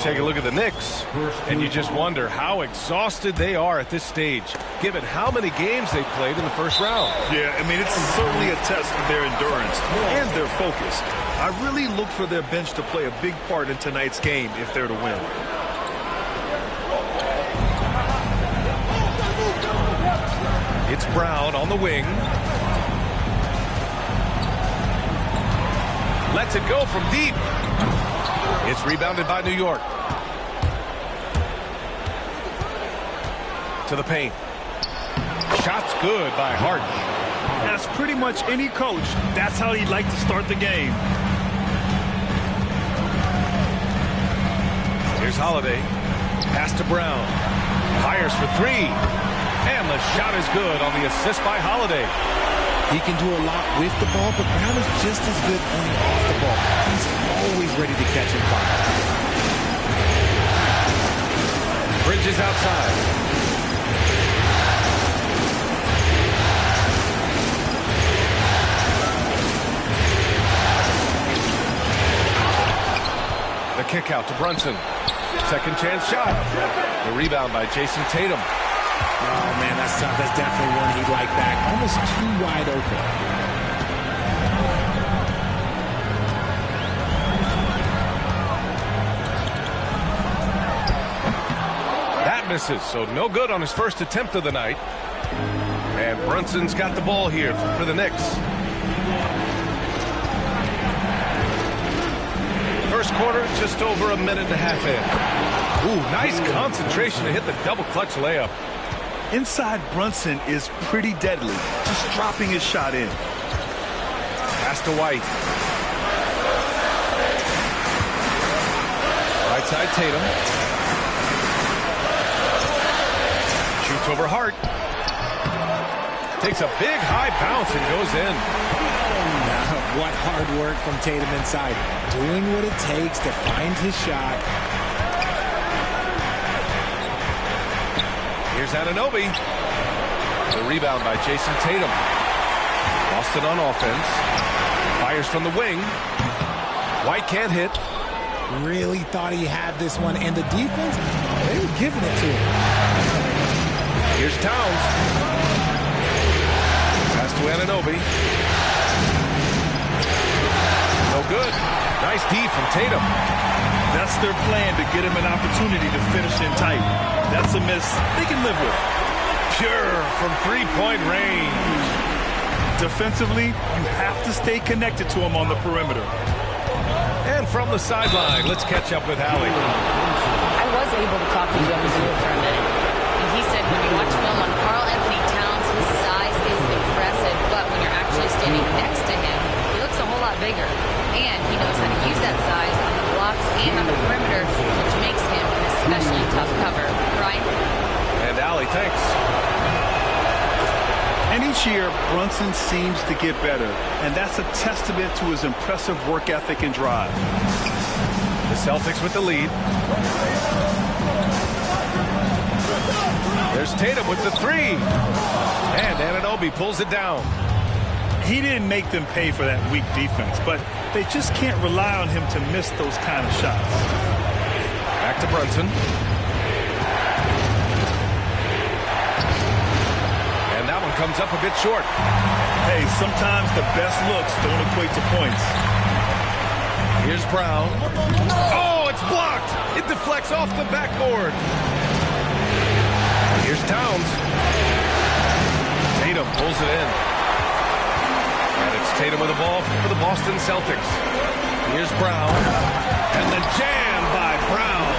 Take a look at the Knicks, and you just wonder how exhausted they are at this stage, given how many games they've played in the first round. Yeah, I mean, it's certainly a test of their endurance and their focus. I really look for their bench to play a big part in tonight's game if they're to win. It's Brown on the wing. Lets it go from deep. It's rebounded by New York. To the paint. Shot's good by Hart. As pretty much any coach, that's how he'd like to start the game. Here's Holiday. Pass to Brown. Fires for three. And the shot is good on the assist by Holiday. He can do a lot with the ball, but Brown is just as good only off the ball. He's always ready to catch and fire. Bridges outside. The kick out to Brunson. Second chance shot. The rebound by Jason Tatum. Oh, man, that's tough. That's definitely one he'd like back. Almost too wide open. That misses, so no good on his first attempt of the night. And Brunson's got the ball here for the Knicks. First quarter, just over a minute and a half in. Ooh, nice concentration to hit the double clutch layup. Inside Brunson is pretty deadly, just dropping his shot in. Pass to White. Right side Tatum. Shoots over Hart. Takes a big high bounce and goes in. Now, what hard work from Tatum inside. Doing what it takes to find his shot. Here's Anunoby. The rebound by Jason Tatum. Boston on offense. Fires from the wing. White can't hit. Really thought he had this one. And the defense, they were giving it to him. Here's Towns. Pass to Anunoby. No good. Nice D from Tatum. That's their plan, to get him an opportunity to finish in tight. That's a miss they can live with. Pure from three-point range. Defensively, you have to stay connected to him on the perimeter. And from the sideline, let's catch up with Allie. I was able to talk to Jones for a minute. And he said when you watch film on Karl Anthony Towns, his size is impressive. But when you're actually standing next to him, he looks a whole lot bigger. And he knows how to use that size on the blocks and on the perimeter, which makes him an especially tough cover. Right? And Allie, thanks. And each year, Brunson seems to get better. And that's a testament to his impressive work ethic and drive. The Celtics with the lead. There's Tatum with the three. And Anunoby pulls it down. He didn't make them pay for that weak defense, but they just can't rely on him to miss those kind of shots. Back to Brunson. And that one comes up a bit short. Hey, sometimes the best looks don't equate to points. Here's Brown. Oh, it's blocked. It deflects off the backboard. Here's Towns. Tatum pulls it in. And it's Tatum with the ball for the Boston Celtics. Here's Brown. And the jam by Brown.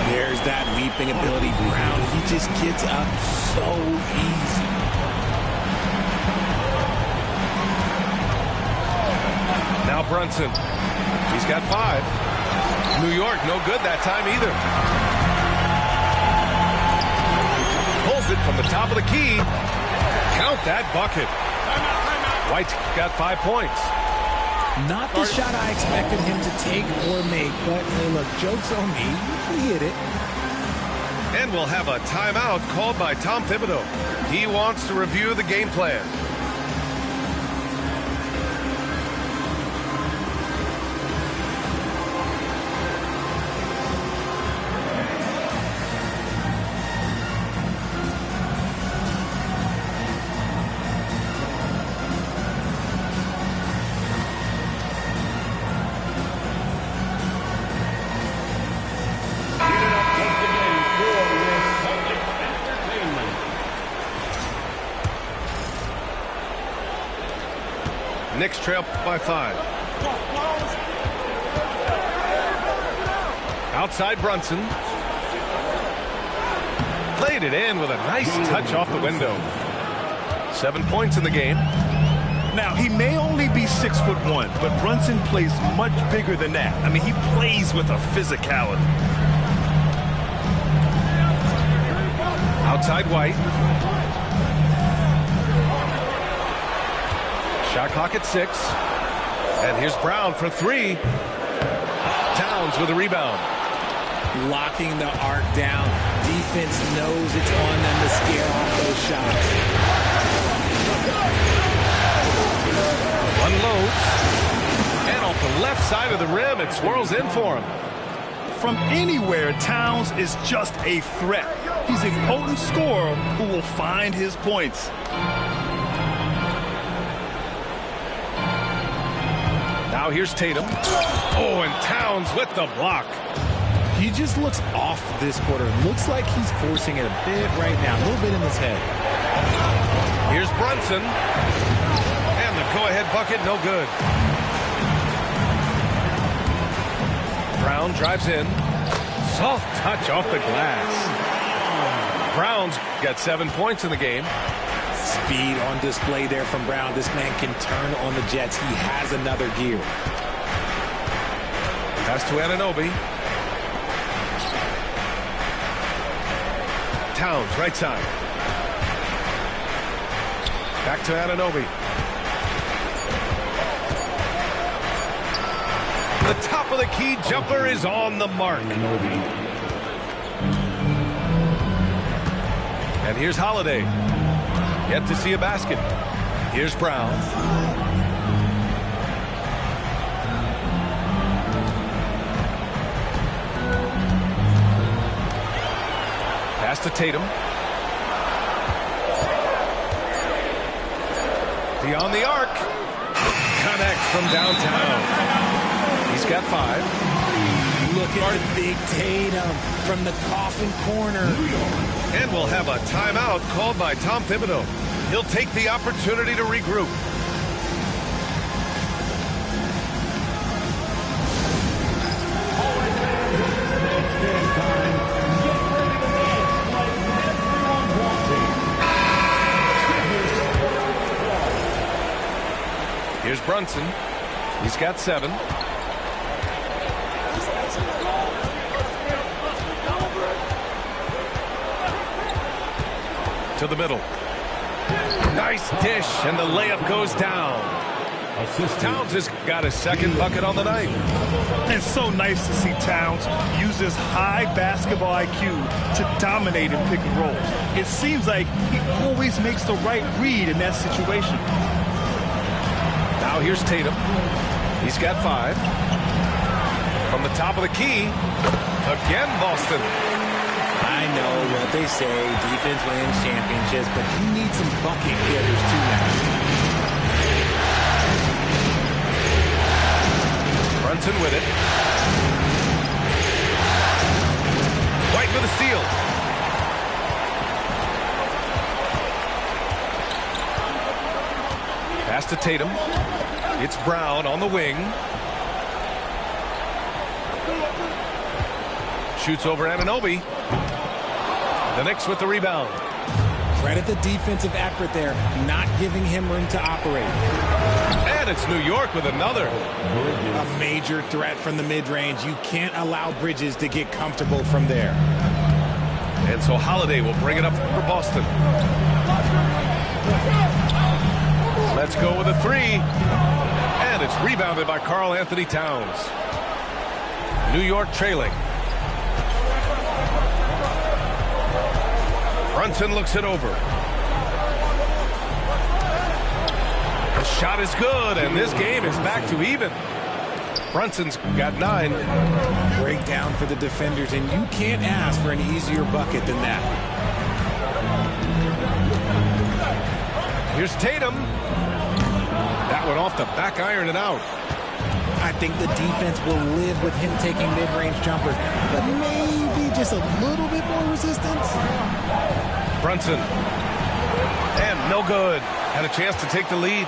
There's that leaping ability. Brown, he just gets up so easy. Now Brunson. He's got 5. New York, no good that time either. Pulls it from the top of the key. Count that bucket. White's got 5 points. Not the shot I expected him to take or make, but hey, look, joke's on me. He hit it. And we'll have a timeout called by Tom Thibodeau. He wants to review the game plan. Knicks trail by 5. Outside Brunson. Played it in with a nice touch off the window. 7 points in the game. Now, he may only be 6'1", but Brunson plays much bigger than that. I mean, he plays with a physicality. Outside White. Shot clock at 6. And here's Brown for 3. Towns with a rebound. Locking the arc down. Defense knows it's on them to scare off those shots. Unloads. And off the left side of the rim, it swirls in for him. From anywhere, Towns is just a threat. He's a potent scorer who will find his points. Now here's Tatum. Oh, and Towns with the block. He just looks off this quarter. Looks like he's forcing it a bit right now. A little bit in his head. Here's Brunson. And the go-ahead bucket, no good. Brown drives in. Soft touch off the glass. Brown's got 7 points in the game. Speed on display there from Brown. This man can turn on the Jets. He has another gear. Pass to Anunoby. Towns, right side. Back to Anunoby. The top of the key jumper is on the mark. And here's Holiday. Yet to see a basket. Here's Brown. Pass to Tatum. Beyond the arc. Connects from downtown. He's got 5. Look at the big Tatum from the coffin corner. And we'll have a timeout called by Tom Thibodeau. He'll take the opportunity to regroup. Here's Brunson. He's got 7. To the middle. Nice dish, and the layup goes down. Towns has got his 2nd bucket on the night. It's so nice to see Towns use his high basketball IQ to dominate in pick and roll. It seems like he always makes the right read in that situation. Now here's Tatum. He's got 5. From the top of the key, again Boston. I know what they say, defense wins championships, but you need some bucket getters too now. Brunson with it. White with a steal. Pass to Tatum. It's Brown on the wing. Shoots over Anunoby. The Knicks with the rebound. Credit the defensive effort there, not giving him room to operate. And it's New York with another. A major threat from the mid-range. You can't allow Bridges to get comfortable from there. And so Holiday will bring it up for Boston. Let's go with a 3. And it's rebounded by Karl Anthony Towns. New York trailing. Brunson looks it over. The shot is good, and this game is back to even. Brunson's got 9. Breakdown for the defenders, and you can't ask for an easier bucket than that. Here's Tatum. That one off the back iron and out. I think the defense will live with him taking mid-range jumpers, but maybe just a little bit more resistance. Brunson. And no good. Had a chance to take the lead.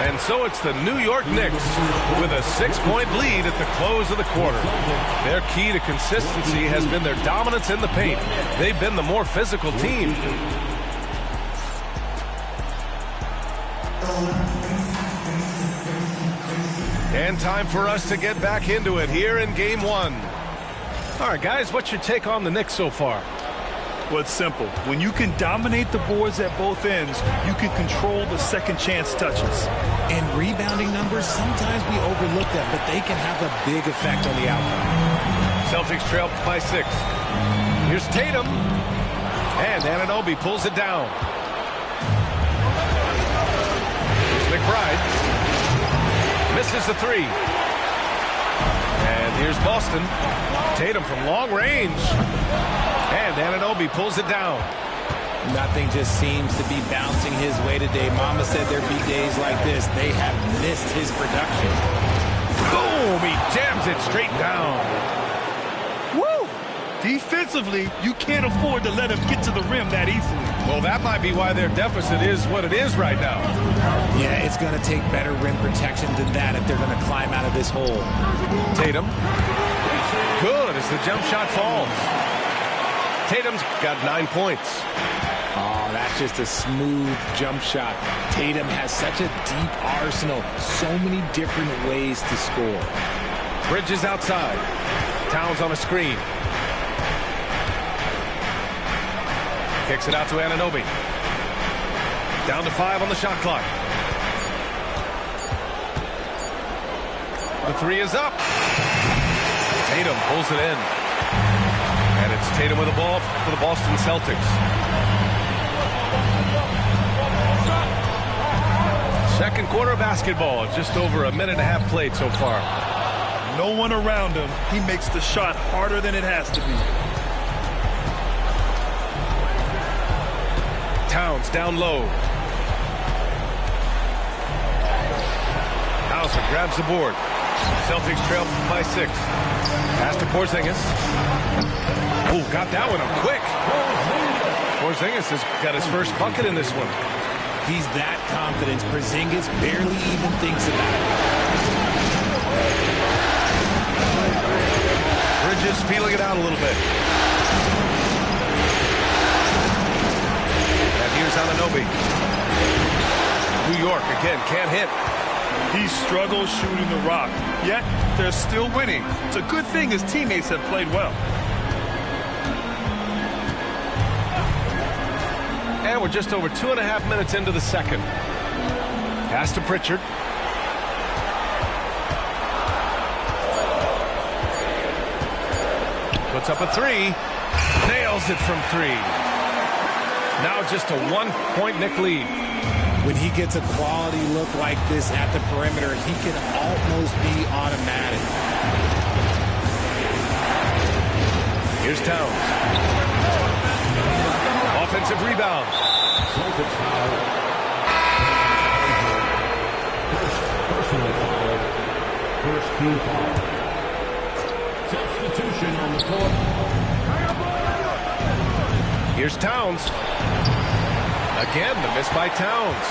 And so it's the New York Knicks with a 6-point lead at the close of the quarter. Their key to consistency has been their dominance in the paint. They've been the more physical team. And time for us to get back into it here in Game 1. All right, guys, what's your take on the Knicks so far? Well, it's simple. When you can dominate the boards at both ends, you can control the second chance touches. And rebounding numbers, sometimes we overlook them, but they can have a big effect on the outcome. Celtics trail by 6. Here's Tatum. And Anunoby pulls it down. Here's McBride. Misses the 3. And here's Boston. Tatum from long range. And Anunoby pulls it down. Nothing just seems to be bouncing his way today. Mama said there'd be days like this. They have missed his production. Boom! He jams it straight down. Woo! Defensively, you can't afford to let him get to the rim that easily. Well, that might be why their deficit is what it is right now. Yeah, it's going to take better rim protection than that if they're going to climb out of this hole. Tatum. Good as the jump shot falls. Tatum's got 9 points. Oh, that's just a smooth jump shot. Tatum has such a deep arsenal. So many different ways to score. Bridges outside. Towns on a screen. Kicks it out to Anunoby. Down to 5 on the shot clock. The 3 is up. Tatum pulls it in. And it's Tatum with the ball for the Boston Celtics. Second quarter of basketball. Just over a minute and a half played so far. No one around him. He makes the shot harder than it has to be. Towns down low. Hauser grabs the board. Celtics trail by 6. Pass to Porzingis. Oh, got that one up quick. Porzingis has got his first bucket in this one. He's that confident. Porzingis barely even thinks about it. Bridges feeling it out a little bit. And here's Anunoby. New York again can't hit. He struggles shooting the rock, yet they're still winning. It's a good thing his teammates have played well. And we're just over 2.5 minutes into the second. Pass to Pritchard. Puts up a 3. Nails it from 3. Now just a 1-point Knick lead. When he gets a quality look like this at the perimeter, he can almost be automatic. Here's Towns. Offensive rebound. Personal foul. First team foul. Substitution on the court. Here's Towns. Again, the miss by Towns.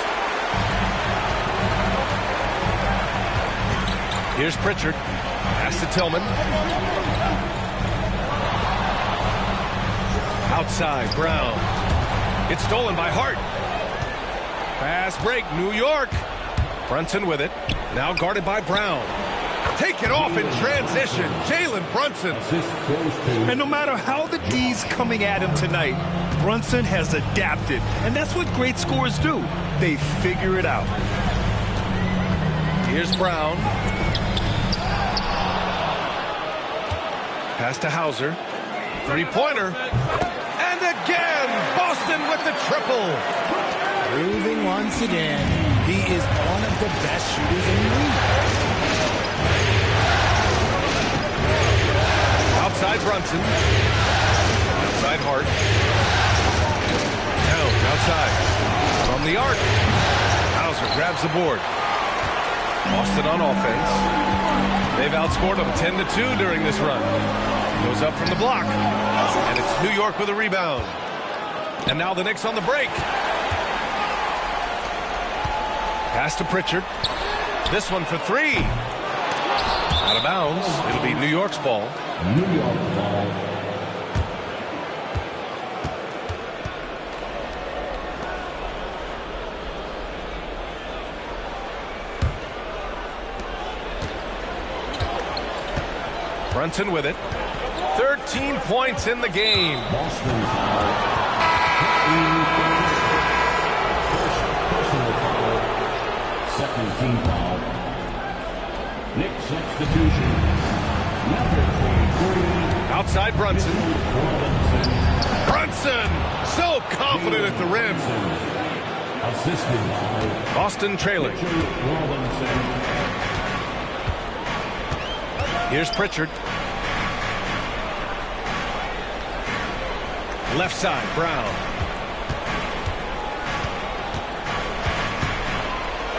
Here's Pritchard. Pass to Tillman. Outside, Brown. It's stolen by Hart. Fast break, New York. Brunson with it. Now guarded by Brown. Take it off in transition. Jalen Brunson. And no matter how the D's coming at him tonight, Brunson has adapted. And that's what great scorers do. They figure it out. Here's Brown. Pass to Hauser. Three-pointer. And again, Boston with the triple. Proving once again, he is one of the best shooters in the league. Outside Brunson. Outside Hart. Towns outside. From the arc. Hauser grabs the board. Boston on offense. They've outscored them 10-2 during this run. Goes up from the block. And it's New York with a rebound. And now the Knicks on the break. Pass to Pritchard. This one for three. Out of bounds. It'll be New York's ball. New York ball. Brunson with it. 13 points in the game. Boston foul. Personal foul. Second team foul. Knicks substitution. Number 23. Outside Brunson. Brunson! So confident at the rim. Assisted by Boston trailing. Robinson. Here's Pritchard. Left side, Brown.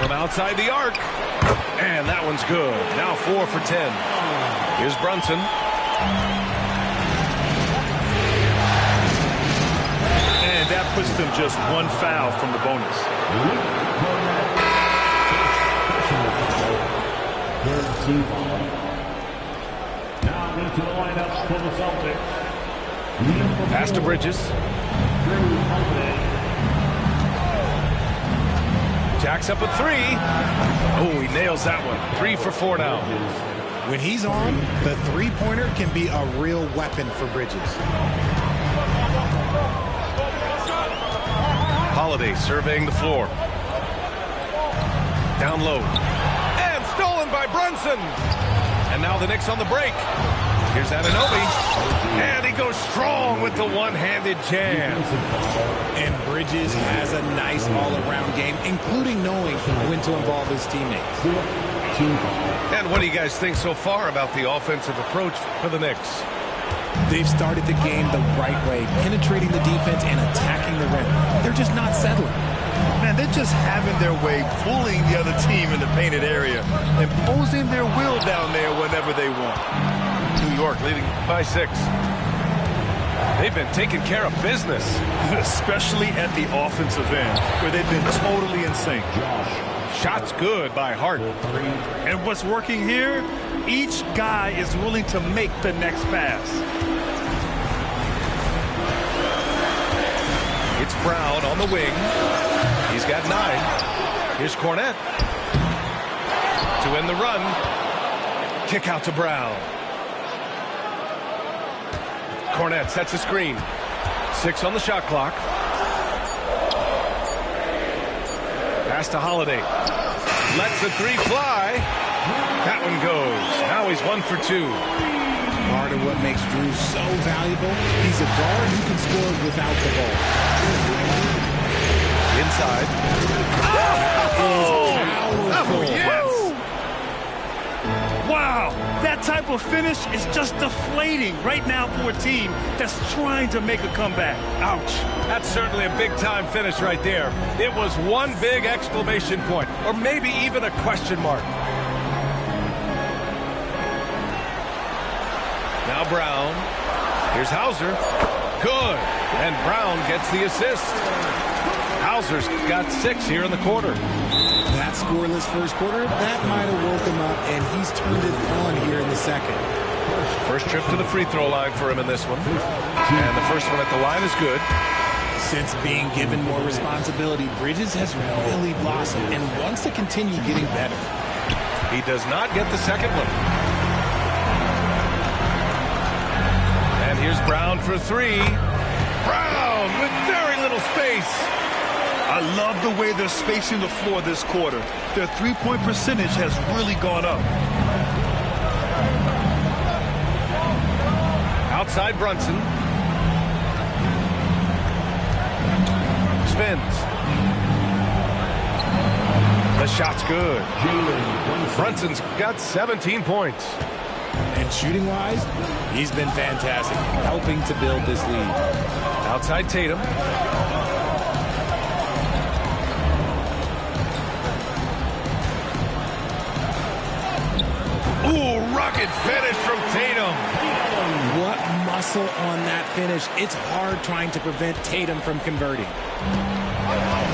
From outside the arc. And that one's good. Now 4 for 10. Here's Brunson. And that puts them just one foul from the bonus. Third team foul. Now into the lineup for the Celtics. Pass to Bridges. Jacks up a three. Oh, he nails that one. 3 for 4 now. When he's on, the three-pointer can be a real weapon for Bridges. Holiday surveying the floor. Down low. And stolen by Brunson. And now the Knicks on the break. Here's Anunoby. And he goes strong with the one-handed jam. And Bridges has a nice all-around game, including knowing when to involve his teammates. And what do you guys think so far about the offensive approach for the Knicks? They've started the game the right way, penetrating the defense and attacking the rim. They're just not settling. Man, they're just having their way, fooling the other team in the painted area, imposing their will down there whenever they want. New York leading by 6. They've been taking care of business. Especially at the offensive end, where they've been totally in sync. Shots good by Hart. And what's working here? Each guy is willing to make the next pass. It's Brown on the wing. He's got 9. Here's Cornette. To end the run. Kick out to Brown. Cornette sets a screen. 6 on the shot clock. Pass to Holiday. Lets the 3 fly. That one goes. Now he's 1 for 2. Part of what makes Drew so valuable, he's a guard who can score without the ball. Inside. Powerful. Yes! Wow, that type of finish is just deflating right now for a team that's trying to make a comeback. Ouch. That's certainly a big-time finish right there. It was one big exclamation point, or maybe even a question mark. Now Brown. Here's Hauser. Good. And Brown gets the assist. Hauser's got 6 here in the quarter. That scoreless first quarter, that might have woke him up, and he's turned it on here in the second. First trip to the free throw line for him in this one. And the first one at the line is good. Since being given more responsibility, Bridges has really blossomed and wants to continue getting better. He does not get the second one. And here's Brown for 3. Brown with very little space. I love the way they're spacing the floor this quarter. Their three-point percentage has really gone up. Outside Brunson. Spins. The shot's good. Brunson's got 17 points. And shooting-wise, he's been fantastic, helping to build this lead. Outside Tatum. Ooh, rocket finish from Tatum. What muscle on that finish. It's hard trying to prevent Tatum from converting.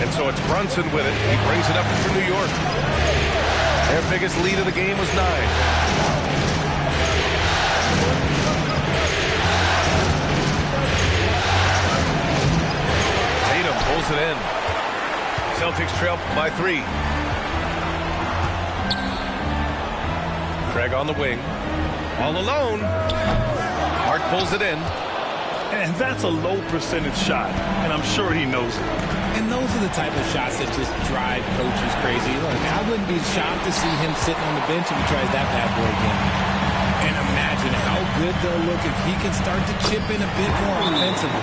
And so it's Brunson with it. He brings it up for New York. Their biggest lead of the game was 9. Tatum pulls it in. Celtics trail by 3. Craig on the wing. All alone. Hart pulls it in. And that's a low percentage shot, and I'm sure he knows it. And those are the type of shots that just drive coaches crazy. Look, I wouldn't be shocked to see him sitting on the bench if he tries that bad boy again. And imagine how good they'll look if he can start to chip in a bit more offensively.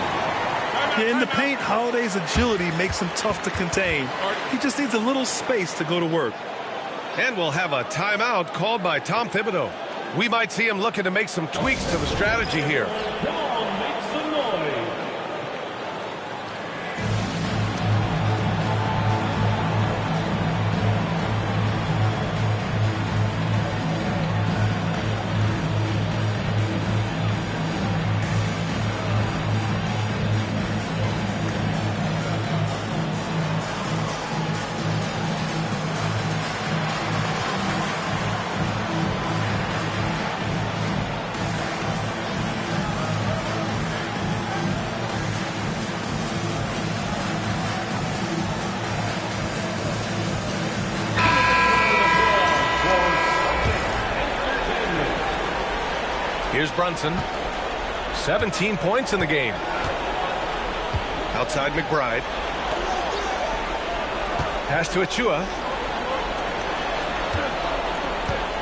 Yeah, in the paint, Holiday's agility makes him tough to contain. He just needs a little space to go to work. And we'll have a timeout called by Tom Thibodeau. We might see him looking to make some tweaks to the strategy here. Here's Brunson. 17 points in the game. Outside McBride. Pass to Achua.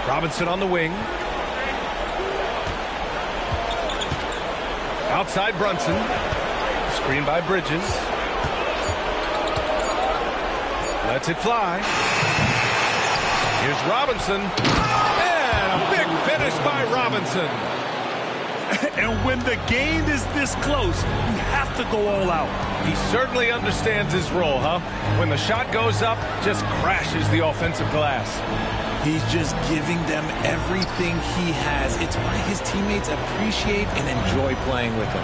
Robinson on the wing. Outside Brunson. Screen by Bridges. Lets it fly. Here's Robinson. And a big finish by Robinson. And when the game is this close, you have to go all out. He certainly understands his role, huh? When the shot goes up, just crashes the offensive glass. He's just giving them everything he has. It's why his teammates appreciate and enjoy playing with him.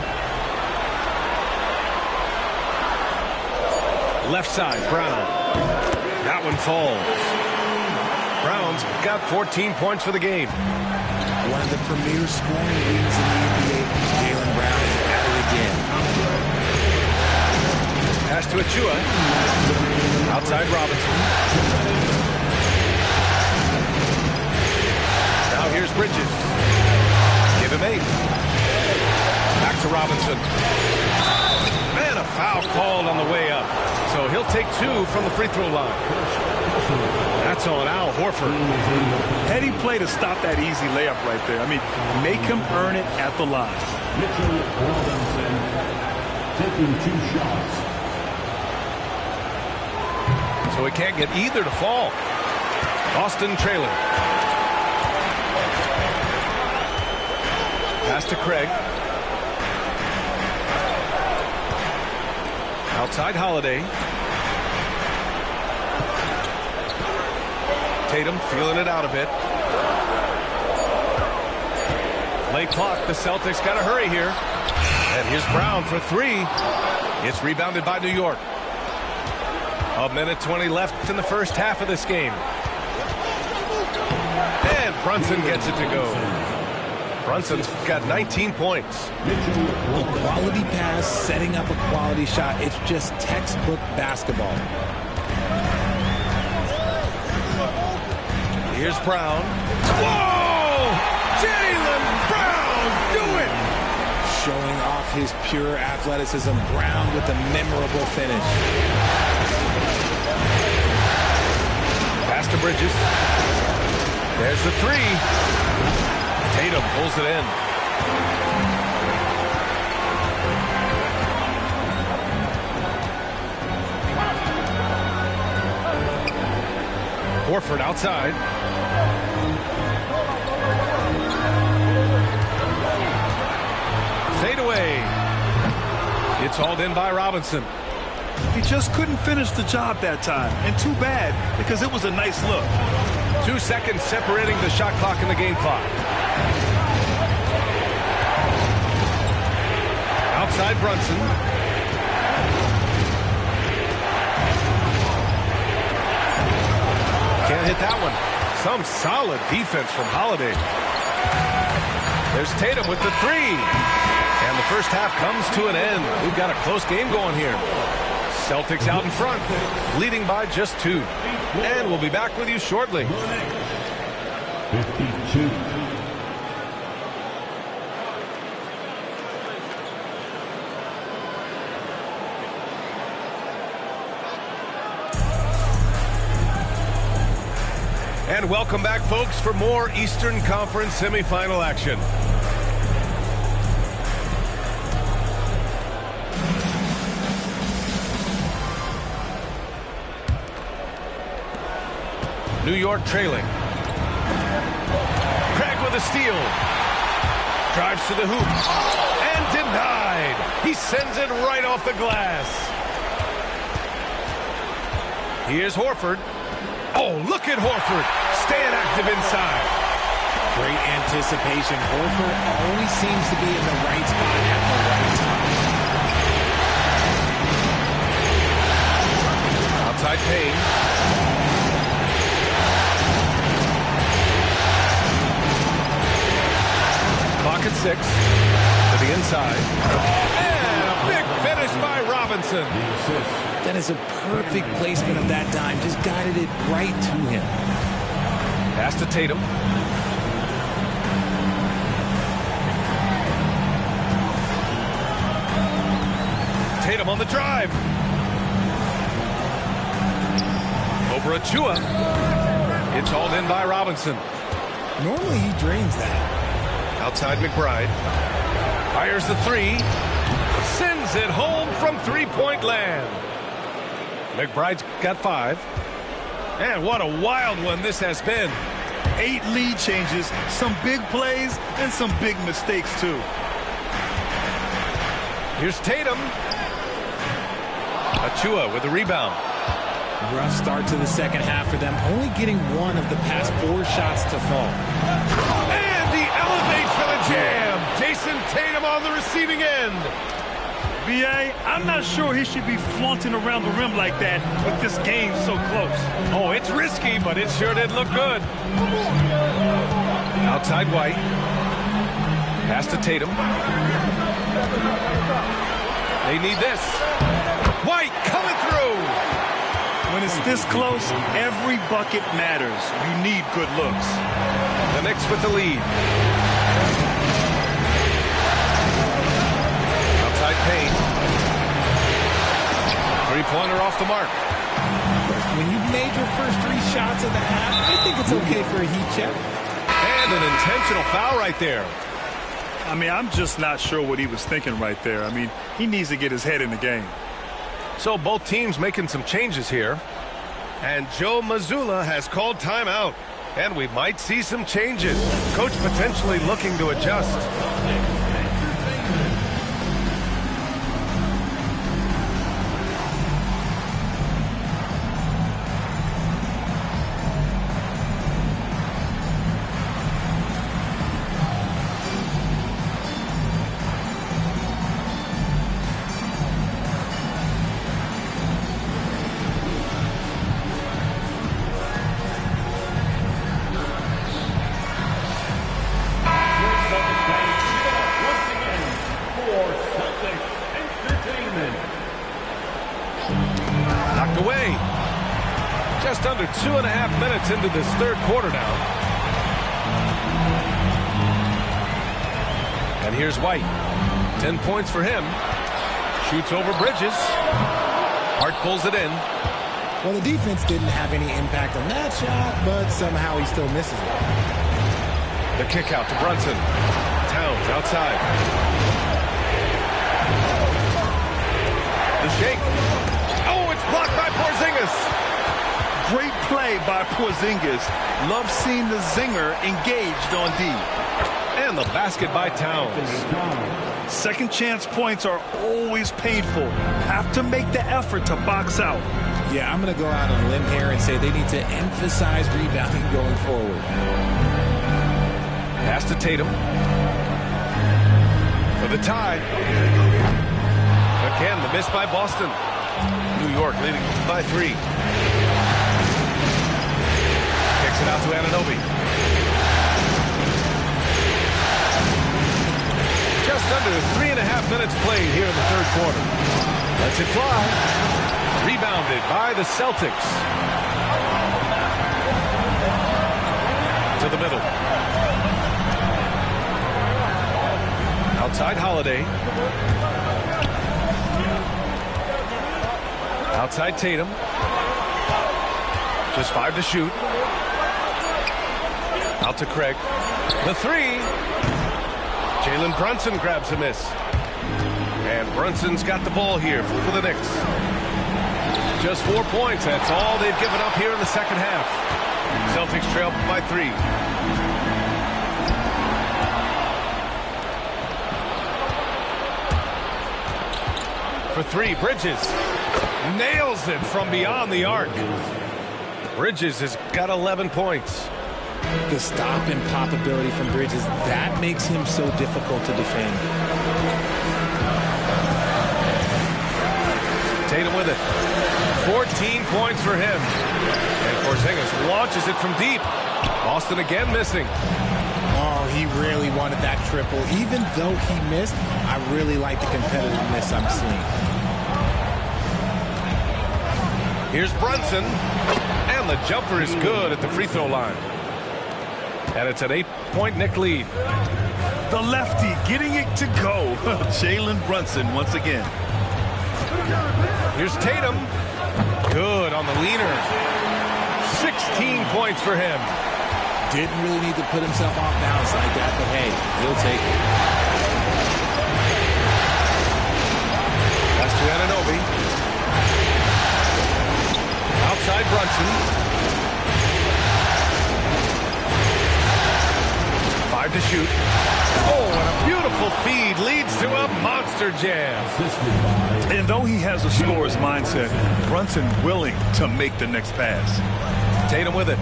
Left side, Brown. That one falls. Brown's got 14 points for the game. One of the premier scoring wings in the NBA, Jaylen Brown is at it again. Pass to Achua. Outside Robinson. Now here's Bridges. Give him 8. Back to Robinson. Man, a foul called on the way up. So he'll take 2 from the free throw line. That's on Al Horford. Heady play to stop that easy layup right there. I mean, make him earn it at the line. Mitchell Robinson taking 2 shots. So he can't get either to fall. Austin trailing. Pass to Craig. Outside Holiday. Tatum feeling it out a bit. Late clock. The Celtics got to hurry here. And here's Brown for 3. It's rebounded by New York. 1:20 left in the first half of this game. And Brunson gets it to go. Brunson's got 19 points. A quality pass, setting up a quality shot. It's just textbook basketball. Here's Brown. Whoa! Jaylen Brown, do it! Showing off his pure athleticism. Brown with a memorable finish. Pass to Bridges. There's the 3. Tatum pulls it in. Horford outside. Fade away. It's hauled in by Robinson. He just couldn't finish the job that time. And too bad, because it was a nice look. 2 seconds separating the shot clock and the game clock. Outside Brunson. hit that one. Some solid defense from Holiday. There's Tatum with the three. And the first half comes to an end. We've got a close game going here. Celtics out in front, leading by just 2. And we'll be back with you shortly. 52. And welcome back, folks, for more Eastern Conference semifinal action. New York trailing. Craig with a steal. Drives to the hoop. And denied. He sends it right off the glass. Here's Horford. Oh, look at Horford. Staying active inside. Great anticipation. Horford always seems to be in the right spot at the right time. Outside Payne. Clock at 6. To the inside. And a big finish by Robinson. That is a perfect placement of that dime. Just guided it right to him. Pass to Tatum. Tatum on the drive. Over Achua. It's hauled in by Robinson. Normally he drains that. Outside McBride. Fires the three. Sends it home from three-point land. McBride's got 5. And what a wild one this has been. 8 lead changes, some big plays, and some big mistakes, too. Here's Tatum. Achua with the rebound. Rough start to the second half for them, only getting 1 of the past 4 shots to fall. And he elevates for the jam. Jason Tatum on the receiving end. B.A., I'm not sure he should be flaunting around the rim like that with this game so close. Oh, it's risky, but it sure did look good. Outside White. Pass to Tatum. They need this. White coming through. When it's this close, every bucket matters. You need good looks. The Knicks with the lead. Outside Payne. Three-pointer off the mark. When you've made your first 3 shots of the half, I think it's okay for a heat check. And an intentional foul right there. I mean, I'm just not sure what he was thinking right there. I mean, he needs to get his head in the game. So both teams making some changes here. And Joe Mazzulla has called timeout. And we might see some changes. Coach potentially looking to adjust. Away. Just under 2.5 minutes into this third quarter now. And here's White. 10 points for him. Shoots over Bridges. Hart pulls it in. Well, the defense didn't have any impact on that shot, but somehow he still misses it. The kick out to Brunson. Towns outside. The shake. Blocked by Porzingis. Great play by Porzingis. Love seeing the zinger engaged on D. And the basket by Towns. Second chance points are always painful. Have to make the effort to box out. Yeah, I'm going to go out on a limb here and say they need to emphasize rebounding going forward. Pass to Tatum. For the tie. Again, the miss by Boston. New York leading by 3. Kicks it out to Anunoby. Just under 3.5 minutes played here in the third quarter. Lets it fly. Rebounded by the Celtics. To the middle. Outside Holiday. Outside Tatum. Just 5 to shoot. Out to Craig. The 3. Jalen Brunson grabs a miss. And Brunson's got the ball here for the Knicks. Just 4 points. That's all they've given up here in the second half. Celtics trail by 3. For 3, Bridges. Nails it from beyond the arc. Bridges has got 11 points. The stop and pop ability from Bridges, that makes him so difficult to defend. Tatum with it. 14 points for him. And Porzingis launches it from deep. Boston again missing. Oh, he really wanted that triple. Even though he missed, I really like the competitiveness I'm seeing. Here's Brunson. And the jumper is good at the free throw line. And it's an 8-point Knick lead. The lefty getting it to go. Jalen Brunson once again. Here's Tatum. Good on the leaner. 16 points for him. Didn't really need to put himself off balance like that, but hey, he'll take it. That's to Anunoby. Outside Brunson. 5 to shoot. Oh, and a beautiful feed leads to a monster jam. And though he has a scorer's mindset, Brunson willing to make the next pass. Tatum with it.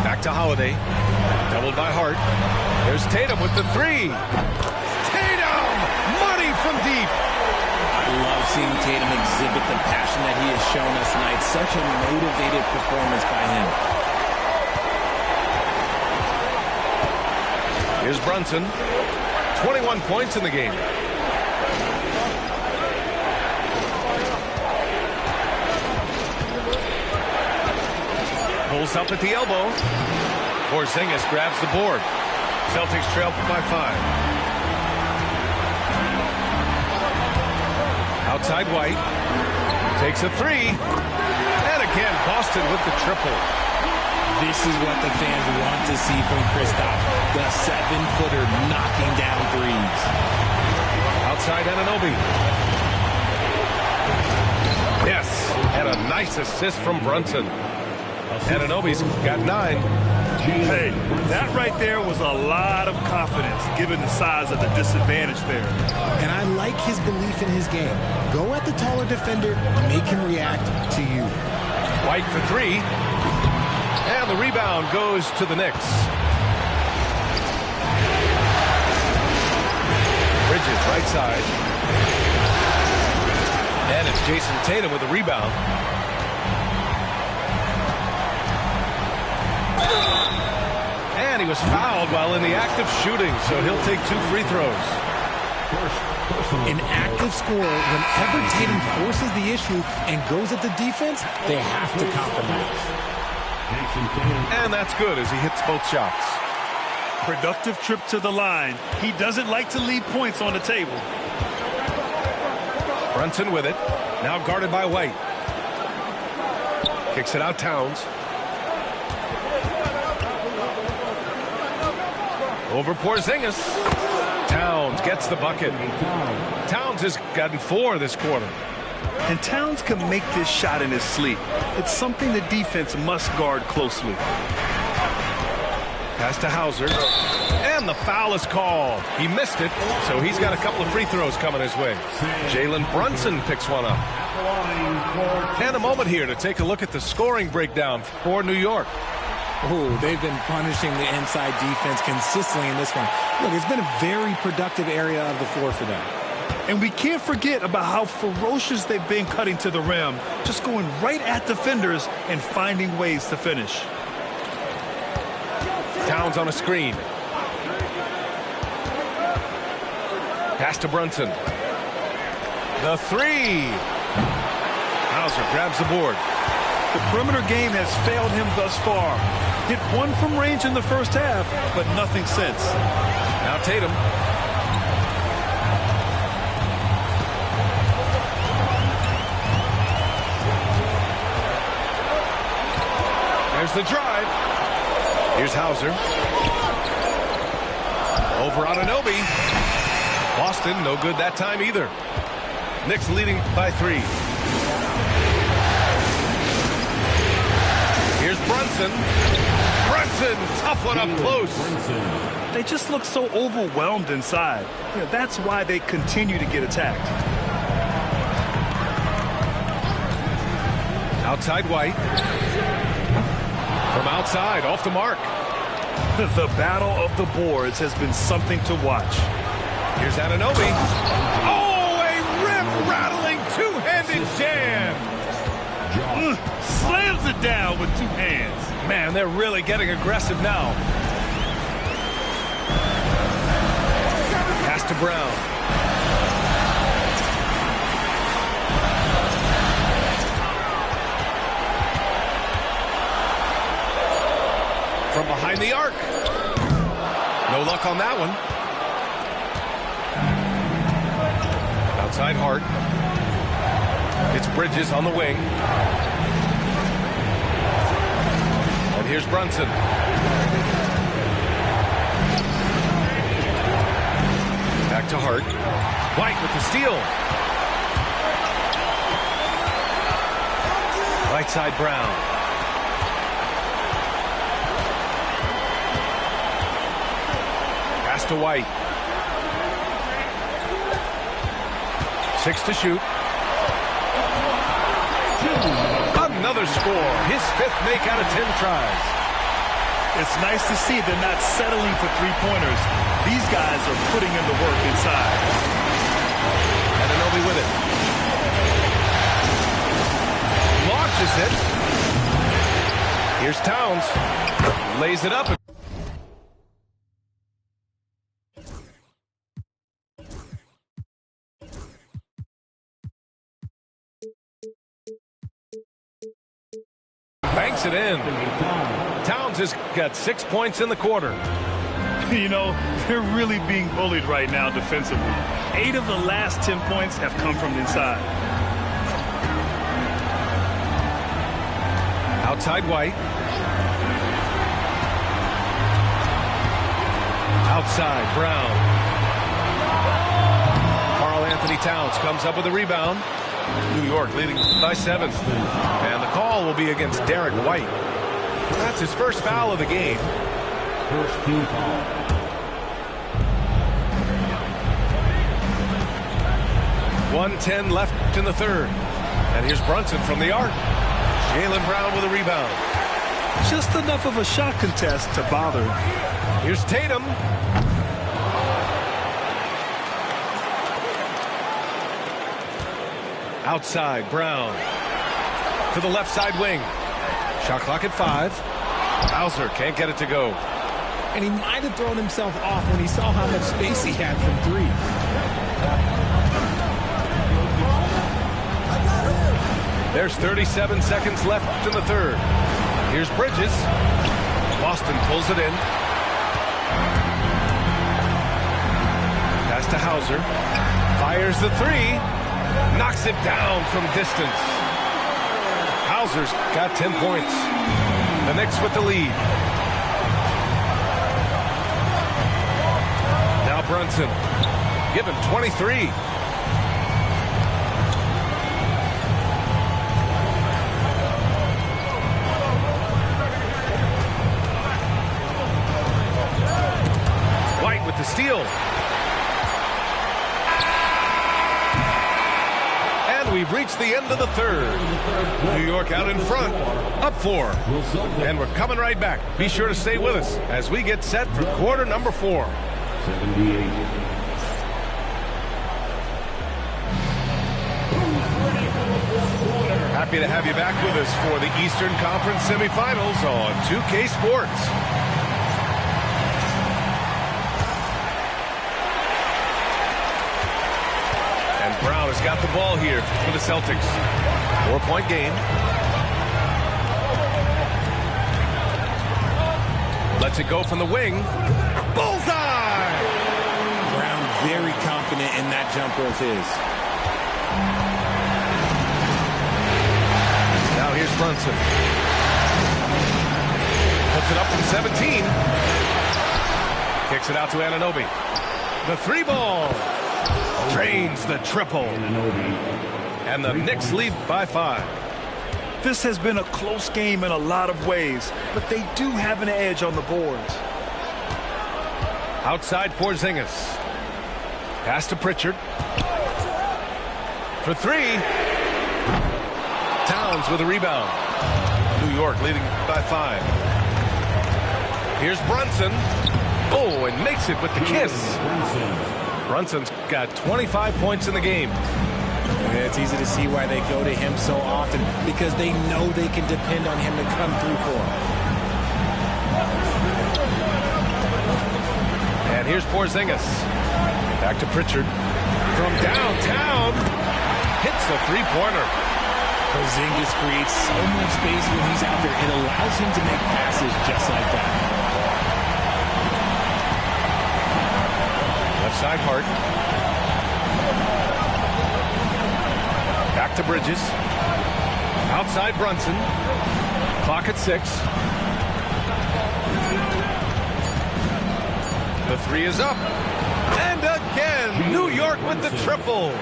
Back to Holiday. Doubled by Hart. There's Tatum with the 3. Tatum! Money from deep. I love seeing Tatum exhibit the passion that he has shown us tonight. Such a motivated performance by him. Here's Brunson. 21 points in the game. Pulls up at the elbow. Porzingis grabs the board. Celtics trail by 5. Outside White. Takes a 3. And again, Boston with the triple. This is what the fans want to see from Kristaps. The 7-footer knocking down threes. Outside Anunoby. Yes, and a nice assist from Brunson. Anunoby's got 9. Hey, that right there was a lot of confidence given the size of the disadvantage there. And I like his belief in his game. Go at the taller defender, make him react to you. White for 3. And the rebound goes to the Knicks. Bridges, right side. And it's Jason Tatum with the rebound. And he was fouled while in the act of shooting, so he'll take 2 free throws. An active scorer, whenever Tatum forces the issue and goes at the defense, they have to compromise. And that's good as he hits both shots. Productive trip to the line. He doesn't like to leave points on the table. Brunson with it. Now guarded by White. Kicks it out Towns. Over Porzingis. Towns gets the bucket. Towns has gotten 4 this quarter. And Towns can make this shot in his sleep. It's something the defense must guard closely. Pass to Hauser. And the foul is called. He missed it, so he's got a couple of free throws coming his way. Jalen Brunson picks one up. And a moment here to take a look at the scoring breakdown for New York. Oh, they've been punishing the inside defense consistently in this one. Look, it's been a very productive area of the floor for them. And we can't forget about how ferocious they've been cutting to the rim, just going right at defenders and finding ways to finish. Towns on a screen. Pass to Brunson. The three. Hauser grabs the board. The perimeter game has failed him thus far. Hit one from range in the first half, but nothing since. Now Tatum. There's the drive. Here's Hauser. Over Anunoby. Boston, no good that time either. Knicks leading by 3. Here's Brunson. Brunson, tough one up close. They just look so overwhelmed inside. You know, that's why they continue to get attacked. Outside White. From outside, off the mark. The battle of the boards has been something to watch. Here's Anunoby. Oh, a rim-rattling two-handed jam. Slams it down with 2 hands. Man, they're really getting aggressive now. Pass to Brown. From behind the arc. No luck on that one. Outside Hart. It's Bridges on the wing. And here's Brunson. Back to Hart. White with the steal. Right side Brown. Pass to White. 6 to shoot. Another score. His 5th make out of 10 tries. It's nice to see they're not settling for 3-pointers. These guys are putting in the work inside. Anunoby with it. Launches it. Here's Towns. Lays it up. Banks it in. Towns has got 6 points in the quarter. You know, they're really being bullied right now defensively. 8 of the last 10 points have come from inside. Outside White. Outside Brown. Karl Anthony Towns comes up with a rebound. New York leading by 7. And the call will be against Derek White. That's his first foul of the game. First team foul. 1:10 left in the third. And here's Brunson from the arc. Jaylen Brown with a rebound. Just enough of a shot contest to bother him. Here's Tatum. Outside, Brown. To the left side wing. Shot clock at 5. Hauser can't get it to go. And he might have thrown himself off when he saw how much space he had from 3. There's 37 seconds left in the third. Here's Bridges. Boston pulls it in. Pass to Hauser. Fires the 3. Knocks it down from distance. Hauser's got 10 points. The Knicks with the lead. Now Brunson. Give him 23. White with the steal. We've reached the end of the third. New York out in front, up 4. And we're coming right back. Be sure to stay with us as we get set for quarter number 4. 78. Happy to have you back with us for the Eastern Conference semifinals on 2K Sports. And Brown has got the ball here for the Celtics. 4-point game. Lets it go from the wing. Bullseye! Brown very confident in that jumper of his. Now here's Brunson. Puts it up from 17. Kicks it out to Anunoby. The 3-ball. Drains the triple. And the Knicks lead by 5. This has been a close game in a lot of ways, but they do have an edge on the boards. Outside Porzingis. Pass to Pritchard. For 3. Towns with a rebound. New York leading by 5. Here's Brunson. Oh, and makes it with the kiss. Brunson's got 25 points in the game. Yeah, it's easy to see why they go to him so often, because they know they can depend on him to come through for them. And here's Porzingis. Back to Pritchard. From downtown. Hits the 3-pointer. Porzingis creates so much space when he's out there. It allows him to make passes just like that. Left side Hart. Back to Bridges. Outside Brunson. Clock at 6. The 3 is up. And again, New York with the triple.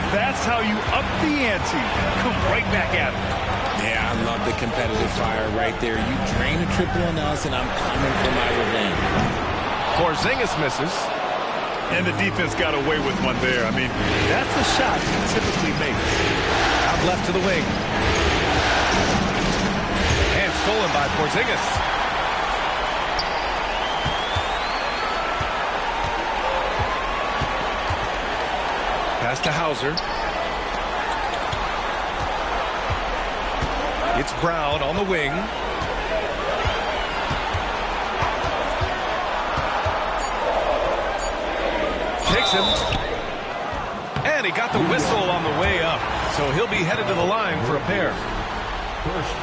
That's how you up the ante. Come right back at it. Yeah, I love the competitive fire right there. You drain a triple on us, and I'm coming for my revenge. Porzingis misses. And the defense got away with one there. I mean, that's a shot he typically makes. Out left to the wing. And stolen by Porzingis. Pass to Hauser. It's Brown on the wing. Takes him. And he got the whistle on the way up. So he'll be headed to the line for a pair.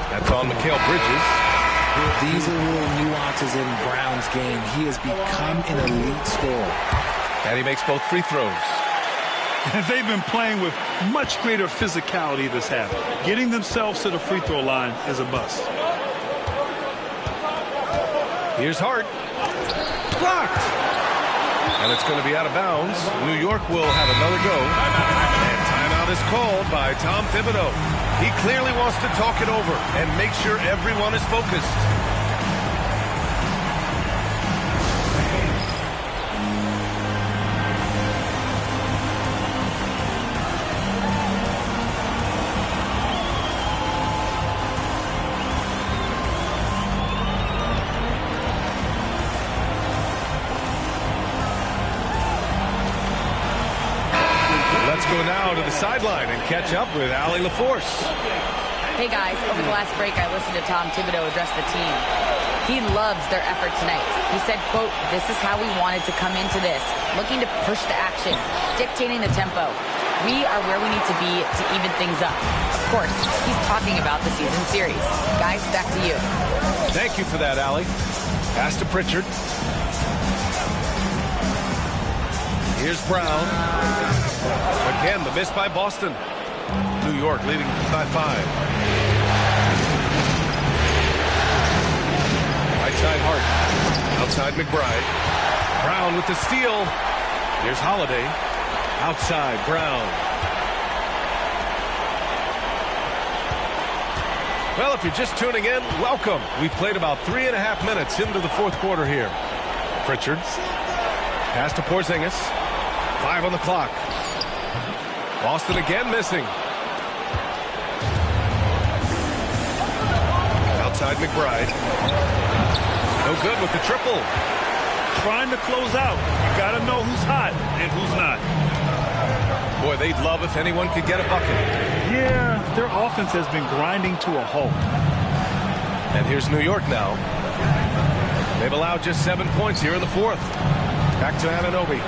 That's on Mikal Bridges. These are little nuances in Brown's game. He has become an elite scorer. And he makes both free throws. They've been playing with much greater physicality this half. Getting themselves to the free throw line is a must. Here's Hart. Blocked. And it's going to be out of bounds. New York will have another go. And timeout is called by Tom Thibodeau. He clearly wants to talk it over and make sure everyone is focused. Let's go now to the sideline and catch up with Allie LaForce. Hey guys, over the last break I listened to Tom Thibodeau address the team. He loves their effort tonight. He said, quote, "This is how we wanted to come into this, looking to push the action, dictating the tempo. We are where we need to be to even things up." Of course, he's talking about the season series. Guys, back to you. Thank you for that, Allie. Pass to Pritchard. Here's Brown. Again, the miss by Boston. New York leading by 5. Right side Hart. Outside McBride. Brown with the steal. Here's Holiday. Outside Brown. Well, if you're just tuning in, welcome. We played about 3.5 minutes into the fourth quarter here. Pritchard. Pass to Porzingis. 5 on the clock. Boston again missing. Outside McBride. No good with the triple. Trying to close out. You got to know who's hot and who's not. Boy, Boy, they'd love if anyone could get a bucket. Yeah, their offense has been grinding to a halt. And here's New York now. They've allowed just 7 points here in the fourth. Back to Anunoby.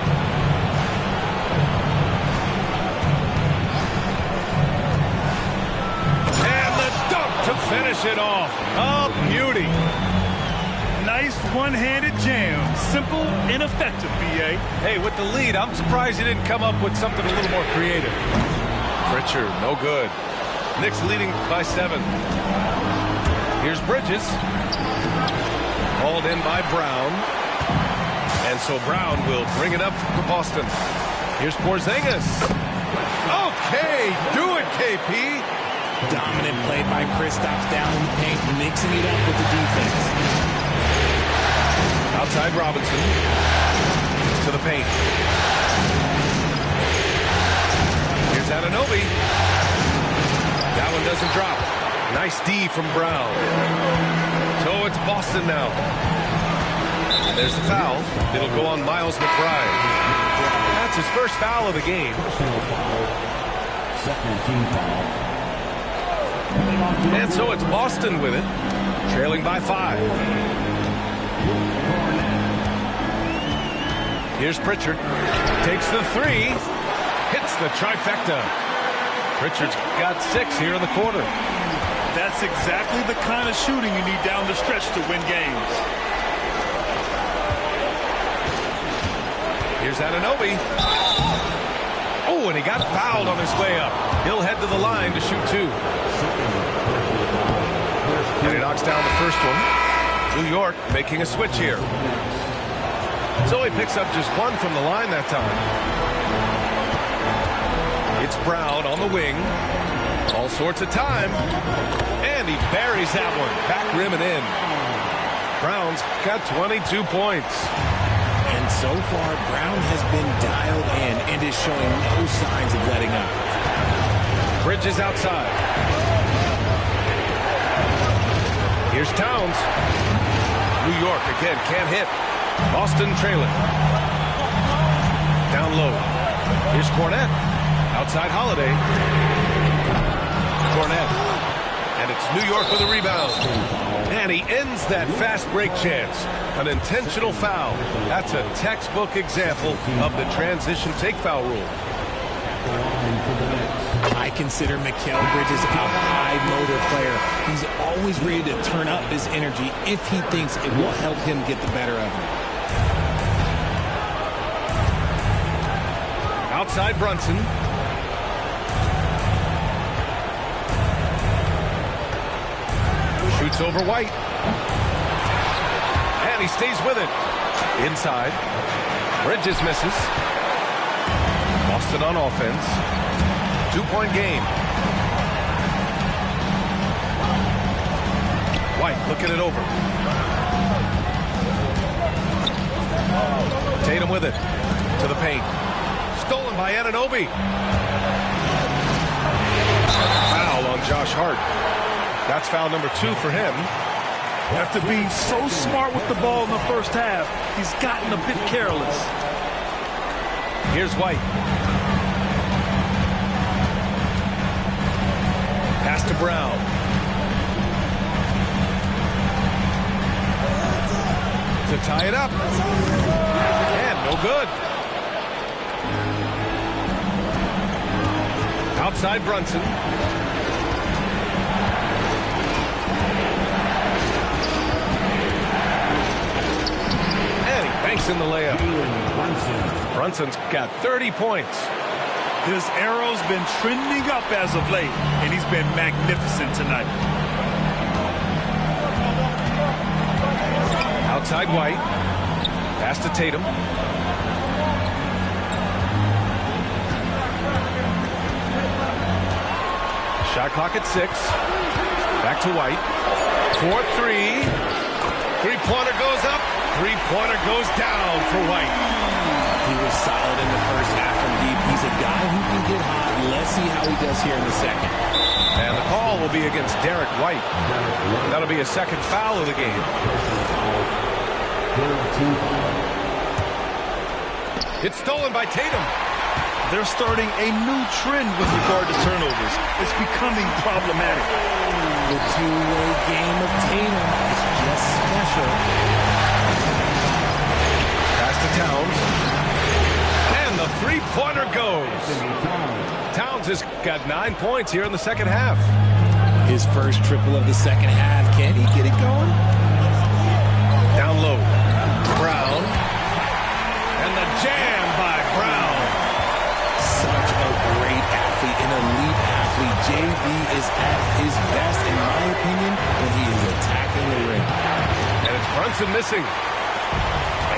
And the dunk to finish it off. A beauty. Nice one-handed jam. Simple and effective, B.A. Hey, with the lead, I'm surprised he didn't come up with something a little more creative. Pritchard, no good. Knicks leading by 7. Here's Bridges. Hauled in by Brown. And so Brown will bring it up for Boston. Here's Porzingis. Okay, do it, KP. Dominant play by Kristaps down in the paint, mixing it up with the defense. Outside Robinson. To the paint. Here's Anunoby. That one doesn't drop. Nice D from Brown. So it's Boston now. And there's the foul. It'll go on Miles McBride. That's his first foul of the game. Second team foul. And so it's Boston with it, trailing by 5. Here's Pritchard. Takes the 3. Hits the trifecta. Pritchard's got 6 here in the quarter. That's exactly the kind of shooting you need down the stretch to win games. Here's Anunoby. Oh, and he got fouled on his way up. He'll head to the line to shoot 2. And he knocks down the first one. New York making a switch here. So he picks up just 1 from the line that time. It's Brown on the wing. All sorts of time. And he buries that one. Back rim and in. Brown's got 22 points. And so far, Brown has been dialed in and is showing no signs of letting up. Bridges outside. Here's Towns. New York again can't hit. Boston trailing. Down low. Here's Cornette. Outside Holiday. Cornette. And it's New York with a rebound. And he ends that fast break chance. An intentional foul. That's a textbook example of the transition take foul rule. I consider Mikal Bridges a high motor player. He's always ready to turn up his energy if he thinks it will help him get the better of him. Outside Brunson. Shoots over White. And he stays with it. Inside. Bridges misses. Boston on offense. 2-point game. White looking it over. Tatum with it. To the paint. Stolen by Anunoby. Foul on Josh Hart. That's foul number 2 for him. After being so smart with the ball in the first half, he's gotten a bit careless. Here's White. Pass to Brown. To tie it up. And no good. Outside Brunson. Banks in the layup. Brunson's got 30 points. His arrow's been trending up as of late, and he's been magnificent tonight. Outside White. Pass to Tatum. Shot clock at 6. Back to White. 4-3. Three-pointer goes up. Three-pointer goes down for White. He was solid in the first half from deep. He's a guy who can get hot. Let's see how he does here in the second. And the call will be against Derek White. That'll be a second foul of the game. It's stolen by Tatum. They're starting a new trend with regard to turnovers. It's becoming problematic. The two-way game of Tatum is just special. Pass to Towns. And the three-pointer goes. Towns has got 9 points here in the second half. His first triple of the second half. Can he get it going? Down low. Brown. And the jam by Brown. Such a great athlete, an elite athlete. JB is at his best, in my opinion, when he is attacking the rim. And it's Brunson missing.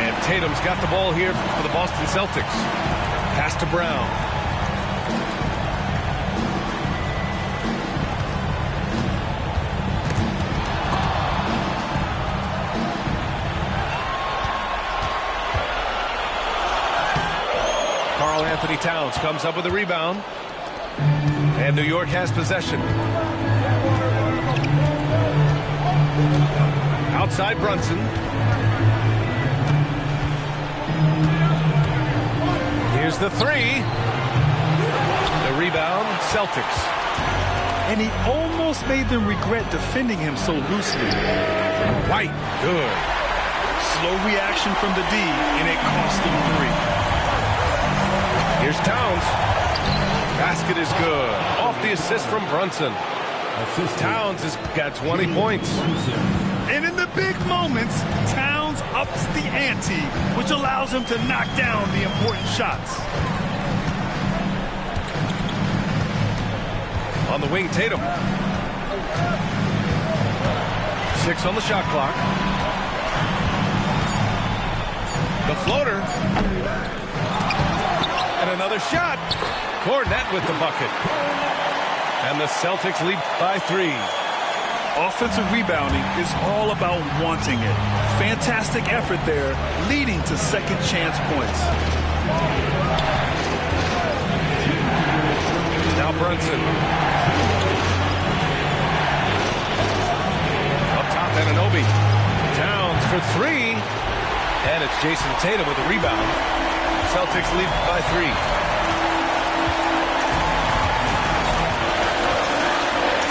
And Tatum's got the ball here for the Boston Celtics. Pass to Brown. Anthony Towns comes up with a rebound. And New York has possession. Outside Brunson. Here's the three. The rebound, Celtics. And he almost made them regret defending him so loosely. White, good. Slow reaction from the D, and it cost them 3. Here's Towns. Basket is good. Off the assist from Brunson. Towns has got 20 points. And in the big moments, Towns ups the ante, which allows him to knock down the important shots. On the wing, Tatum. 6 on the shot clock. The floater. And another shot. Cornette with the bucket. And the Celtics lead by 3. Offensive rebounding is all about wanting it. Fantastic effort there, leading to second chance points. Now Brunson. Up top, Anunoby. Towns for 3. And it's Jason Tatum with the rebound. Celtics lead by 3.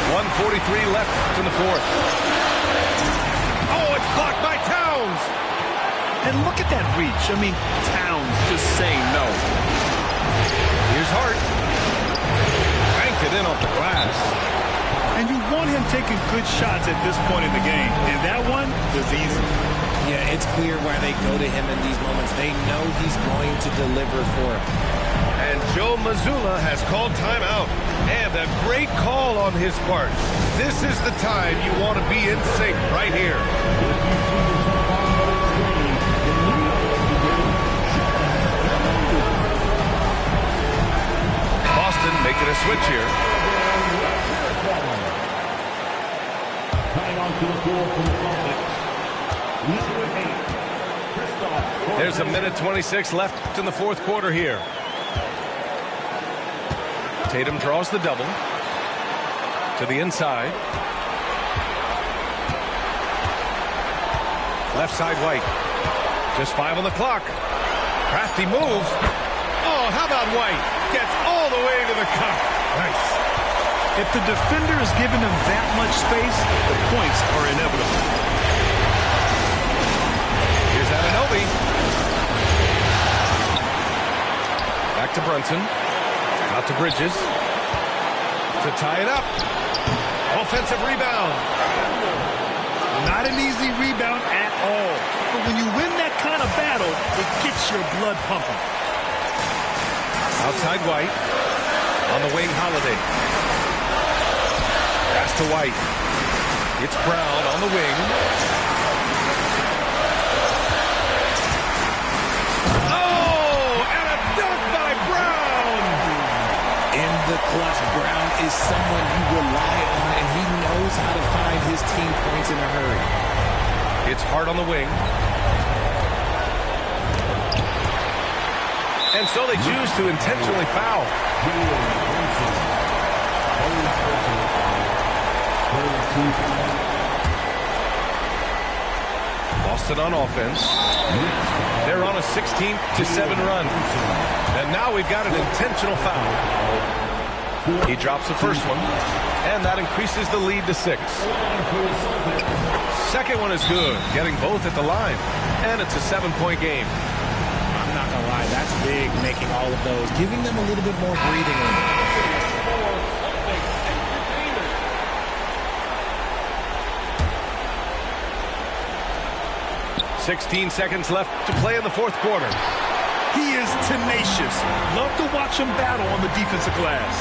.143 left in the fourth. Oh, it's blocked by Towns. And look at that reach. I mean, Towns just saying no. Here's Hart. Banked it in off the glass. And you want him taking good shots at this point in the game. And that one is easy. Yeah, it's clear why they go to him in these moments. They know he's going to deliver for them. And Joe Mazzulla has called timeout. And a great call on his part. This is the time you want to be in sync right here. Boston making a switch here. Coming onto the floor for the Celtics. There's a minute 26 left in the fourth quarter here. Tatum draws the double to the inside. Left side White. Just 5 on the clock. Crafty move. Oh, how about White? Gets all the way to the cup. Nice. If the defender is giving him that much space, the points are inevitable. Here's Anunoby. Back to Brunson. Out to Bridges. To tie it up. Offensive rebound. Not an easy rebound at all. But when you win that kind of battle, it gets your blood pumping. Outside White. On the wing, Holiday. Pass to White. It's Brown on the wing. The clutch. Brown is someone you rely on, and he knows how to find his team points in a hurry. It's Hart on the wing. And so they choose to intentionally foul. Boston on offense. They're on a 16-7 run. Then And now we've got an intentional foul. He drops the first one, and that increases the lead to 6. Second one is good, getting both at the line, and it's a 7-point game. I'm not going to lie, that's big, making all of those, giving them a little bit more breathing room. "16 seconds left to play in the fourth quarter. He is tenacious. Love to watch him battle on the defensive glass.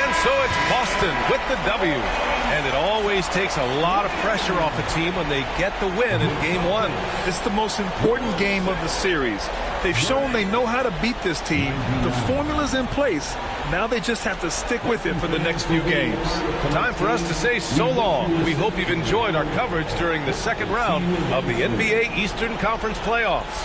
And so it's Boston with the W. And it always takes a lot of pressure off a team when they get the win in Game 1. It's the most important game of the series. They've shown they know how to beat this team. The formula's in place. Now they just have to stick with it for the next few games. Time for us to say so long. We hope you've enjoyed our coverage during the second round of the NBA Eastern Conference playoffs.